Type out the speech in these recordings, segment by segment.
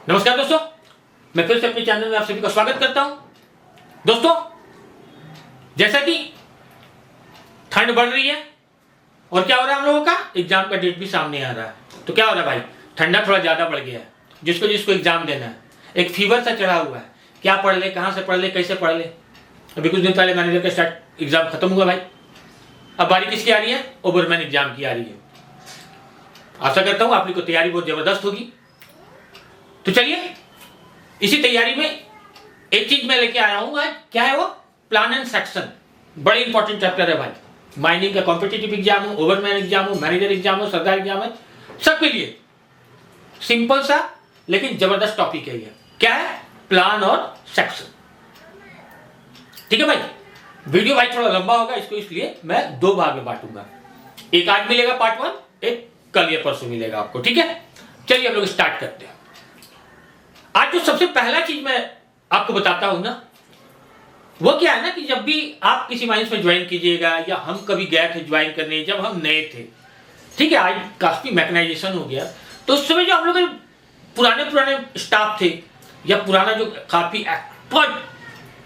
नमस्कार दोस्तों, मैं फिर से अपने चैनल में आप सभी का स्वागत करता हूं। दोस्तों, जैसा कि ठंड बढ़ रही है और क्या हो रहा है, हम लोगों का एग्जाम का डेट भी सामने आ रहा है। तो क्या हो रहा है भाई, ठंडा थोड़ा ज्यादा बढ़ गया है। जिसको जिसको एग्जाम देना है, एक फीवर सा चढ़ा हुआ है। क्या पढ़ ले, कहां से पढ़ ले, कैसे पढ़ ले। अभी कुछ दिन पहले मैनेजर का एग्जाम खत्म हुआ भाई। अब बारी किसकी आ रही है? ओवरमैन एग्जाम की आ रही है। आशा करता हूं आप लोग को तैयारी बहुत जबरदस्त होगी। तो चलिए, इसी तैयारी में एक चीज मैं लेके आया हूं आज। क्या है वो? Plan and section. बड़े इंपॉर्टेंट चैप्टर है भाई। माइनिंग का कॉम्पिटिटिव एग्जाम हो, ओवरमैन एग्जाम हो, मैनेजर एग्जाम हो, सरदार एग्जाम है, सबके लिए सिंपल सा लेकिन जबरदस्त टॉपिक है ये। क्या है? प्लान और सेक्शन। ठीक है भाई। वीडियो भाई थोड़ा लंबा होगा, इसको इसलिए मैं दो भाग में बांटूंगा। एक आज मिलेगा पार्ट 1, एक कल या परसों मिलेगा आपको। ठीक है, चलिए हम लोग स्टार्ट करते हैं। आज जो सबसे पहला चीज मैं आपको बताता हूं ना, वो क्या है ना कि जब भी आप किसी माइंस में ज्वाइन कीजिएगा, या हम कभी गए थे ज्वाइन करने जब हम नए थे, ठीक है, आज काफी मैकेनाइजेशन हो गया, तो उस समय जो हम लोग पुराने स्टाफ थे, या पुराना जो काफी एक्सपर्ट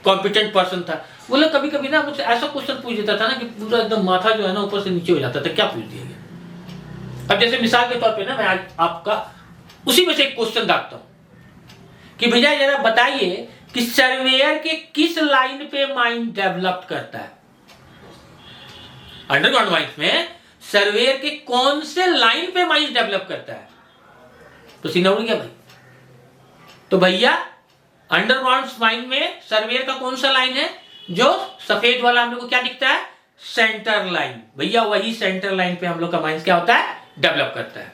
कॉम्पिटेंट पर्सन था, वो लोग कभी कभी ना मुझसे ऐसा क्वेश्चन पूछ देता था ना कि पूरा एकदम माथा जो है ना ऊपर से नीचे हो जाता था। क्या पूछ दिया गया? अब जैसे मिसाल के तौर पे ना मैं आज आपका उसी में से एक क्वेश्चन डालता हूं कि भैया जरा बताइए कि सर्वेयर के किस लाइन पे माइन डेवलप करता है। अंडरग्राउंड माइंस में सर्वेयर के कौन से लाइन पे माइन डेवलप करता है? तो सीना उड़ गया भाई। तो भैया अंडरग्राउंड माइन में सर्वेयर का कौन सा लाइन है? जो सफेद वाला हम लोग को क्या दिखता है? Centre line. भैया वही सेंटर लाइन पे हम लोग का माइंस क्या होता है? डेवलप करता है।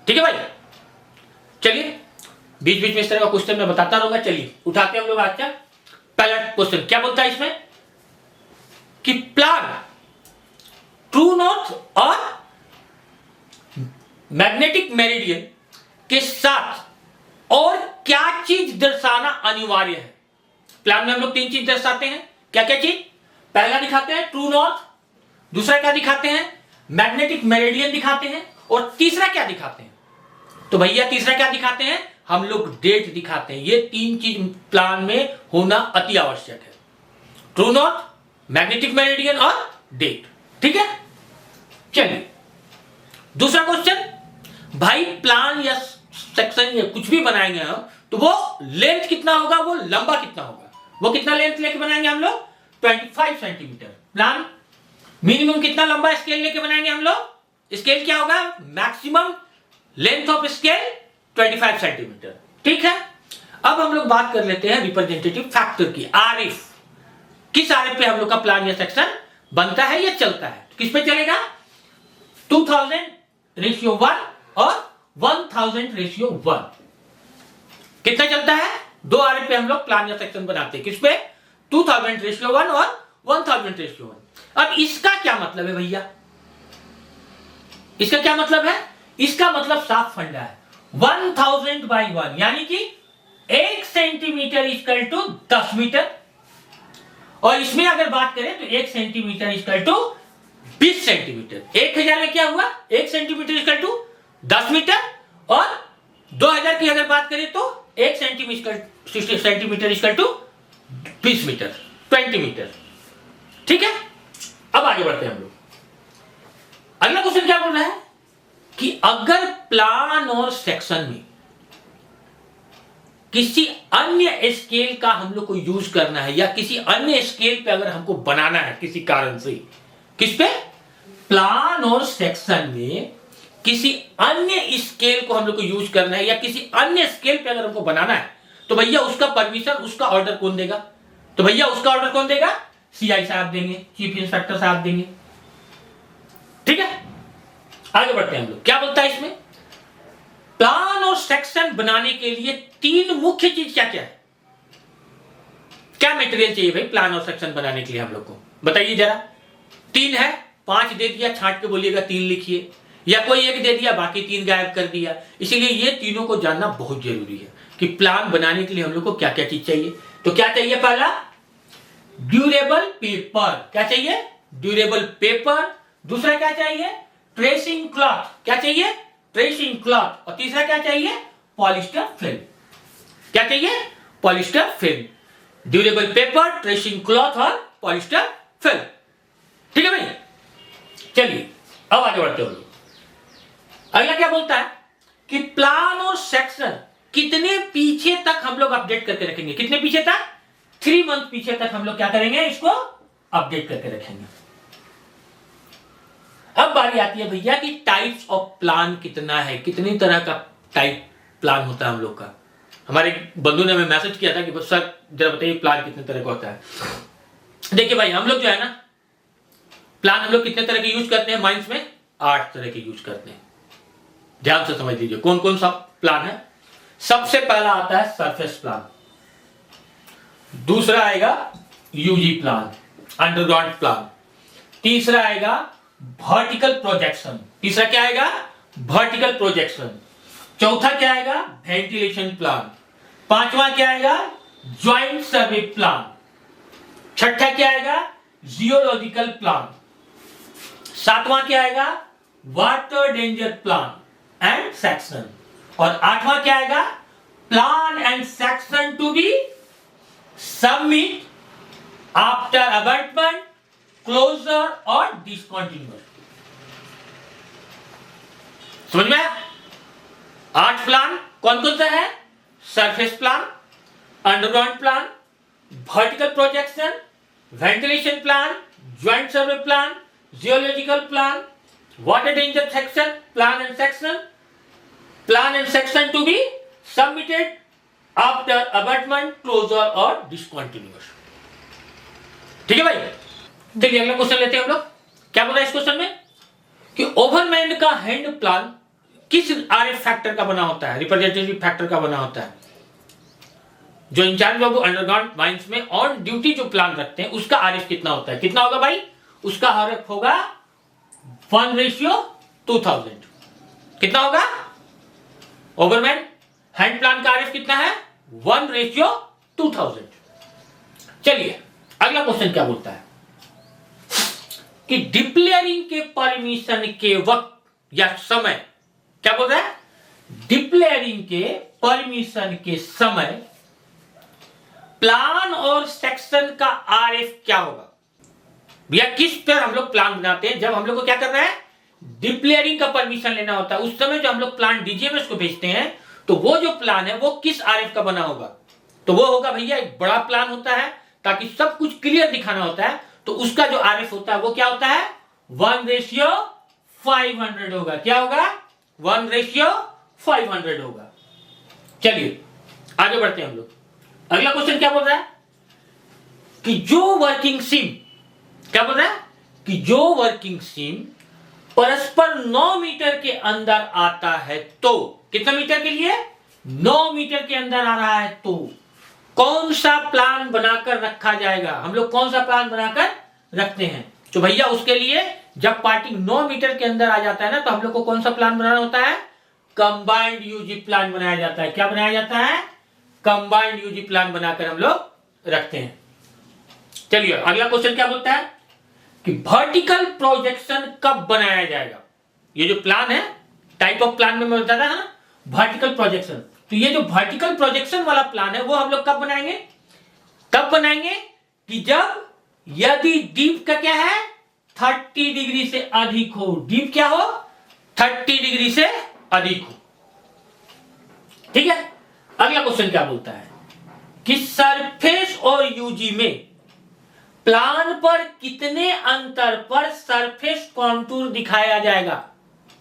ठीक है भाई, चलिए बीच बीच में इस तरह का क्वेश्चन मैं बताता रहूंगा। चलिए उठाते हैं हम लोग आज का पहला क्वेश्चन। क्या बोलता है इसमें कि प्लान ट्रू नॉर्थ और मैग्नेटिक मेरिडियन के साथ और क्या चीज दर्शाना अनिवार्य है। प्लान में हम लोग तीन चीज दर्शाते हैं। क्या क्या चीज? पहला दिखाते हैं ट्रू नॉर्थ, दूसरा क्या दिखाते हैं? मैग्नेटिक मेरिडियन दिखाते हैं, और तीसरा क्या दिखाते हैं? तो भैया तीसरा क्या दिखाते हैं? हम लोग डेट दिखाते हैं। ये तीन चीज प्लान में होना अति आवश्यक है। ट्रू नॉर्थ, मैग्नेटिक मेरिडियन और डेट। ठीक है, चलिए दूसरा क्वेश्चन। भाई प्लान या सेक्शन या कुछ भी बनाएंगे हम, तो वो लेंथ कितना होगा, वो लंबा कितना होगा, वो कितना लेंथ लेके बनाएंगे हम लोग? 25 सेंटीमीटर। प्लान मिनिमम कितना लंबा स्केल लेके बनाएंगे हम लोग? स्केल क्या होगा? Maximum length of scale 25 centimetre. ठीक है, अब हम लोग बात कर लेते हैं रिप्रेजेंटेटिव फैक्टर की, आरएफ। किस आरएफ पे हम लोग का प्लान या सेक्शन बनता है या चलता है? किस पे चलेगा? 2000:1 और 1000:1। कितना चलता है? दो आरएफ पे हम लोग प्लान या सेक्शन बनाते हैं। किस पे? 2000:1 और 1000:1। अब इसका क्या मतलब है भैया? इसका क्या मतलब है? इसका मतलब साफ फंडा है। 1000/1 यानी कि 1 सेंटीमीटर इक्वल टू 10 मीटर। और इसमें अगर बात करें तो 1 सेंटीमीटर इक्वल टू 20 सेंटीमीटर। 1000 में क्या हुआ? 1 सेंटीमीटर इक्वल टू 10 मीटर। और 2000 की अगर बात करें तो 1 centimetre equal to 20 metre, 20 metre. ठीक है, अब आगे बढ़ते हैं हम लोग। अगला क्वेश्चन क्या बोल रहा है कि अगर प्लान और सेक्शन में किसी अन्य स्केल का हम लोग को यूज करना है, या किसी अन्य स्केल पे अगर हमको बनाना है किसी कारण से, किस पे? प्लान और सेक्शन में किसी अन्य स्केल को हम लोग को यूज करना है, या किसी अन्य स्केल पे अगर हमको बनाना है, तो भैया उसका परमिशन, उसका ऑर्डर कौन देगा? तो भैया उसका ऑर्डर कौन देगा? सीआई साहब देंगे, चीफ इंस्पेक्टर साहब देंगे। ठीक है, आगे बढ़ते हैं हम लोग। क्या बोलता है इसमें? प्लान और सेक्शन बनाने के लिए तीन मुख्य चीज क्या क्या है? क्या मटेरियल चाहिए भाई प्लान और सेक्शन बनाने के लिए हम लोग को? बताइए जरा। 3 है, 5 दे दिया, छांट के बोलिएगा 3 लिखिए, या कोई एक दे दिया बाकी 3 गायब कर दिया। इसीलिए ये तीनों को जानना बहुत जरूरी है कि प्लान बनाने के लिए हम लोग को क्या क्या चीज चाहिए। तो क्या चाहिए? पहला ड्यूरेबल पेपर। क्या चाहिए? Durable paper. दूसरा क्या चाहिए? Tracing cloth. क्या चाहिए? Tracing cloth. और तीसरा क्या चाहिए? Polyester film. क्या चाहिए? Polyester film, durable paper, tracing cloth और पॉलिस्टर फिल्म। ठीक है भाई, चलिए अब आगे बढ़ते हो। अगला क्या बोलता है कि प्लान और सेक्शन कितने पीछे तक हम लोग अपडेट करके रखेंगे? कितने पीछे तक? 3 मंथ पीछे तक हम लोग क्या करेंगे? इसको अपडेट करके रखेंगे। अब बारी आती है भैया कि टाइप्स ऑफ प्लान कितना है, कितनी तरह का टाइप प्लान होता है हम लोग का। हमारे बंधु ने हमें मैसेज किया था कि सर जरा बताइए प्लान कितने तरह का होता है। देखिए भाई, हम लोग जो है ना प्लान हम लोग कितने तरह के यूज करते हैं माइंस में? 8 तरह के यूज करते हैं। ध्यान से समझ लीजिए कौन कौन सा प्लान है। सबसे पहला आता है सरफेस प्लान, दूसरा आएगा यूजी प्लान, अंडरग्राउंड प्लान, तीसरा आएगा वर्टिकल प्रोजेक्शन, तीसरा क्या आएगा? वर्टिकल प्रोजेक्शन, चौथा क्या आएगा? वेंटिलेशन प्लान, पांचवा क्या आएगा? ज्वाइंट सर्वे प्लान, छठा क्या आएगा? जियोलॉजिकल प्लान, सातवां क्या आएगा? Water danger plan and section, और आठवां क्या आएगा? Plan and section to be submit after abandonment, closure और डिसकंटिन्यूअस। समझ में आया? 8 प्लान कौन कौन सा है? Surface plan, underground plan, vertical projection, ventilation plan, joint survey plan, geological plan, water danger section, plan and section, plan and section to be submitted after abandonment, closure और discontinuous. ठीक है भाई, चलिए अगला क्वेश्चन लेते हैं हम लोग। क्या बोला इस क्वेश्चन में कि ओवरमैन का हैंड प्लान किस आरएफ फैक्टर का बना होता है? रिप्रेजेंटेटिव फैक्टर का बना होता है। जो इंचार्ज ऑफ अंडरग्राउंड माइंस में ऑन ड्यूटी जो प्लान रखते हैं उसका आरएफ कितना होता है? कितना होगा भाई? उसका आरएफ होगा 1:2000। कितना होगा? ओवरमैन हैंड प्लान का आरएफ कितना है? 1:2000। चलिए अगला क्वेश्चन क्या बोलता है कि डिक्लेयरिंग के परमिशन के वक्त या समय, क्या बोल रहा है? डिक्लेयरिंग के परमिशन के समय प्लान और सेक्शन का आरएफ क्या होगा? भैया किस पर हम लोग प्लान बनाते हैं? जब हम लोग को क्या करना है? डिक्लेयरिंग का परमिशन लेना होता है। उस समय जो हम लोग प्लान डीजीएमएस को भेजते हैं तो वो जो प्लान है वो किस आरएफ का बना होगा? तो वो होगा भैया एक बड़ा प्लान होता है ताकि सब कुछ क्लियर दिखाना होता है, तो उसका जो आरएफ होता है वो क्या होता है? 1:500 होगा। क्या होगा? 1:500 होगा। चलिए आगे बढ़ते हैं हम लोग। अगला क्वेश्चन क्या बोल रहा है कि जो वर्किंग सीम, क्या बोल रहा है कि जो वर्किंग सीम परस्पर 9 मीटर के अंदर आता है तो, कितने मीटर के लिए? 9 मीटर के अंदर आ रहा है तो कौन सा प्लान बनाकर रखा जाएगा? हम लोग कौन सा प्लान बनाकर रखते हैं? तो भैया उसके लिए जब पार्टी 9 मीटर के अंदर आ जाता है ना तो हम लोग को कौन सा प्लान बनाना होता है? कंबाइंड यूजी प्लान बनाया जाता है। क्या बनाया जाता है? कंबाइंड यूजी प्लान बनाकर हम लोग रखते हैं। चलिए अगला क्वेश्चन क्या बोलता है कि वर्टिकल प्रोजेक्शन कब बनाया जाएगा? ये जो प्लान है, टाइप ऑफ प्लान में मैं बताता था ना, वर्टिकल प्रोजेक्शन। तो ये जो वर्टिकल प्रोजेक्शन वाला प्लान है वो हम लोग कब बनाएंगे? कब बनाएंगे कि जब यदि डीप का क्या है? 30 डिग्री से अधिक हो। डीप क्या हो? 30 डिग्री से अधिक हो। ठीक है, अगला क्वेश्चन क्या बोलता है कि सरफेस और यूजी में प्लान पर कितने अंतर पर सरफेस कॉन्टूर दिखाया जाएगा?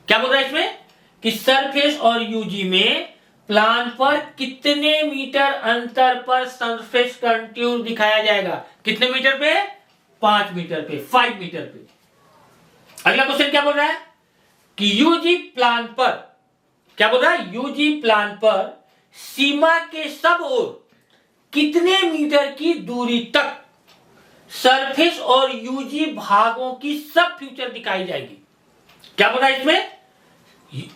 क्या बोल रहा है इसमें कि सरफेस और यूजी में प्लान पर कितने मीटर अंतर पर सरफेस कॉन्टूर दिखाया जाएगा? कितने मीटर पे? 5 मीटर पे, 5 मीटर पे। अगला क्वेश्चन क्या बोल रहा है कि यूजी प्लान पर, क्या बोल रहा है? यूजी प्लान पर सीमा के सब ओर कितने मीटर की दूरी तक सरफेस और यूजी भागों की सब फ्यूचर दिखाई जाएगी? क्या बोल रहा है इसमें?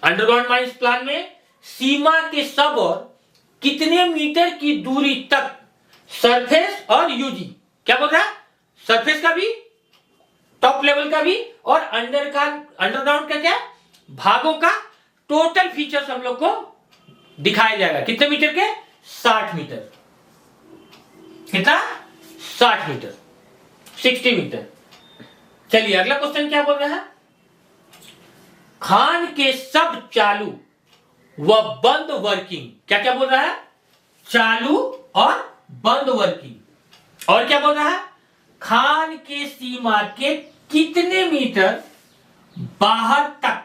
अंडरग्राउंड माइंस प्लान में सीमा के सब और कितने मीटर की दूरी तक सरफेस और यूजी, क्या बोल रहा है? सरफेस का भी, टॉप लेवल का भी, और अंडरग्राउंड का क्या? भागों का टोटल फीचर्स हम लोग को दिखाया जाएगा। कितने मीटर के? 60 मीटर। कितना? 60 मीटर, 60 मीटर। चलिए अगला क्वेश्चन क्या बोल रहा है? खान के सब चालू व बंद वर्किंग, क्या क्या बोल रहा है? चालू और बंद वर्किंग। और क्या बोल रहा है? खान के सीमा के कितने मीटर बाहर तक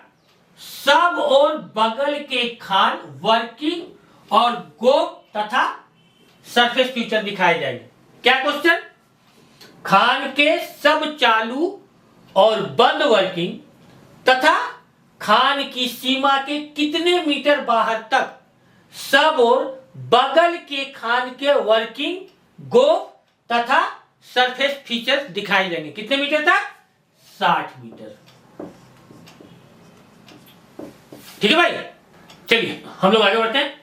सब और बगल के खान वर्किंग और गोप तथा सरफेस फीचर दिखाए जाएंगे। क्या क्वेश्चन? खान के सब चालू और बंद वर्किंग तथा खान की सीमा के कितने मीटर बाहर तक सब और बगल के खान के वर्किंग, गोप तथा सरफेस फीचर्स दिखाई देंगे। कितने मीटर तक? 60 मीटर। ठीक है भाई, चलिए हम लोग आगे बढ़ते हैं।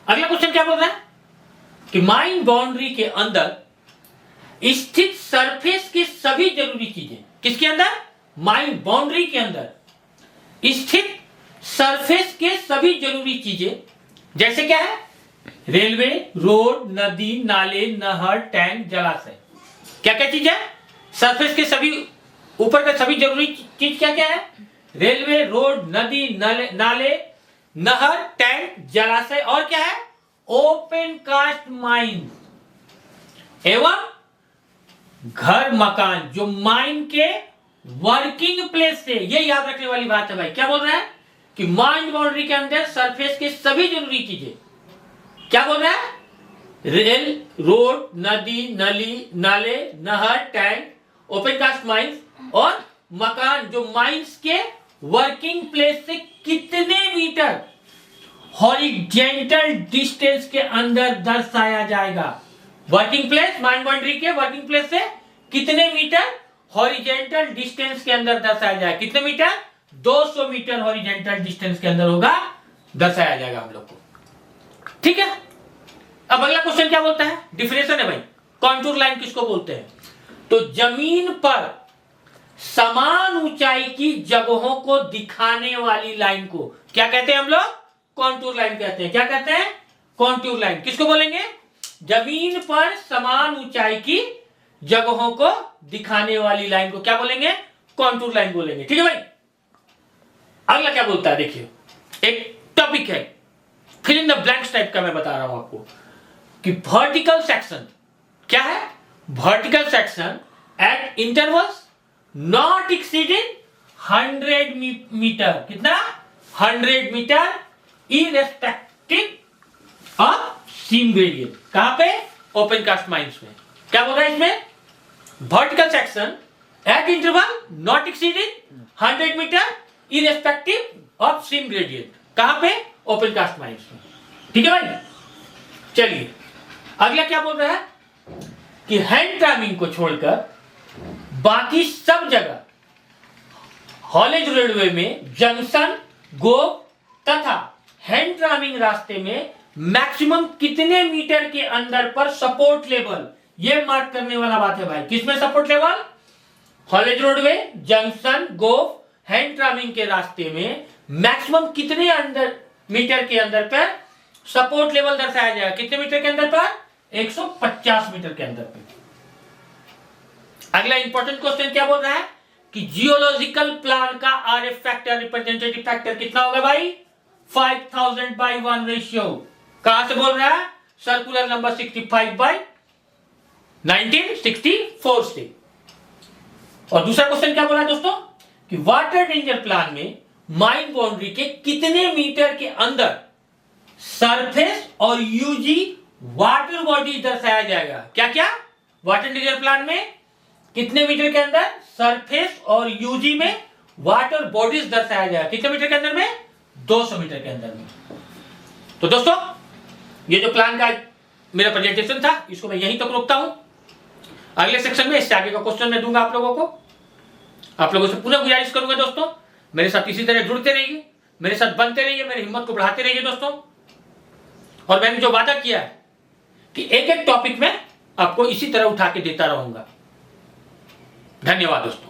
अगला क्वेश्चन क्या बोल रहा है कि माइन बाउंड्री के अंदर स्थित सरफेस की सभी जरूरी चीजें, किसके अंदर? माइन बाउंड्री के अंदर स्थित सरफेस के सभी जरूरी चीजें, जैसे क्या है? रेलवे, रोड, नदी, नाले, नहर, टैंक, जलाशय। क्या क्या चीज है? सरफेस के सभी ऊपर का सभी जरूरी चीज क्या क्या है? रेलवे, रोड, नदी, नाले, नहर, टैंक, जलाशय। और क्या है? ओपन कास्ट माइन एवं घर मकान जो माइन के वर्किंग प्लेस से। ये याद रखने वाली बात है भाई। क्या बोल रहा है कि माइन बाउंड्री के अंदर सरफेस के सभी जरूरी चीजें, क्या बोल रहा है? रेल, रोड, नदी, नाले, नहर, टैंक, ओपन कास्ट माइंस और मकान जो माइंस के वर्किंग प्लेस से कितने मीटर हॉरिजॉन्टल डिस्टेंस के अंदर दर्शाया जाएगा। वर्किंग प्लेस, माइन बाउंड्री के वर्किंग प्लेस से कितने मीटर हॉरिजॉन्टल डिस्टेंस के अंदर दर्शाया जाएगा। कितने मीटर? 200 मीटर हॉरिजॉन्टल डिस्टेंस के अंदर होगा, दर्शाया जाएगा हम लोग को। ठीक है, अब अगला क्वेश्चन क्या बोलता है? डिफिनेशन है भाई। कॉन्टूर लाइन किसको बोलते हैं? तो जमीन पर समान ऊंचाई की जगहों को दिखाने वाली लाइन को क्या कहते हैं हम लोग? कॉन्टूर लाइन कहते हैं। क्या कहते हैं? Contour line. किसको बोलेंगे? जमीन पर समान ऊंचाई की जगहों को दिखाने वाली लाइन को क्या बोलेंगे? कॉन्टूर लाइन बोलेंगे। ठीक है भाई, अगला क्या बोलता है? देखिए, एक टॉपिक है fill in the blanks type का, मैं बता रहा हूं आपको कि वर्टिकल सेक्शन क्या है? Vertical section at intervals not exceeding 100 metre. कितना? 100 metre irrespective of seam gradient. कहां पे? ओपन कास्ट माइंस में। क्या बोल रहा है इसमें? Vertical section at interval not exceeding 100 metre irrespective of seam gradient. कहां पे? ओपन कास्ट माइंस में। ठीक है भाई, चलिए अगला क्या बोल रहा है कि हैंड ट्रामिंग को छोड़कर बाकी सब जगह हॉलेज रोडवे में जंक्शन, गोप तथा हैंड ट्रामिंग रास्ते में मैक्सिमम कितने मीटर के अंदर पर सपोर्ट लेवल, ये मार्क करने वाला बात है भाई। किसमें support level? Haulage roadway, junction, गोप, हैंड ट्रामिंग के रास्ते में मैक्सिमम कितने अंदर मीटर के अंदर पर सपोर्ट लेवल दर्शाया जाएगा। कितने मीटर के अंदर पर? 150 मीटर के अंदर पर। अगला इंपॉर्टेंट क्वेश्चन क्या बोल रहा है कि जियोलॉजिकल प्लान का आरएफ फैक्टर, रिप्रेजेंटेटिव फैक्टर कितना होगा भाई? 5000/1 रेशियो। कहां से बोल रहा है? सर्कुलर नंबर 65/1964 से। और दूसरा क्वेश्चन क्या बोला दोस्तों कि वाटर डेंजर प्लान में माइन बाउंड्री के कितने मीटर के अंदर सरफेस और यूजी वाटर बॉडी दर्शाया जाएगा। क्या क्या? वाटर डेंजर प्लान में कितने मीटर के अंदर सरफेस और यूजी में वाटर बॉडीज दर्शाया जाएगा। कितने मीटर के अंदर में? 200 मीटर के अंदर में। तो दोस्तों ये जो प्लान का मेरा प्रेजेंटेशन था इसको मैं यहीं तक रोकता हूं। अगले सेक्शन में इससे आगे का क्वेश्चन मैं दूंगा आप लोगों को। आप लोगों से पुनः गुजारिश करूंगा दोस्तों, मेरे साथ इसी तरह जुड़ते रहिए, मेरे साथ बनते रहिए, मेरी हिम्मत को बढ़ाते रहिए दोस्तों। और मैंने जो वादा किया है कि एक एक टॉपिक में आपको इसी तरह उठा के देता रहूंगा। धन्यवाद दोस्तों।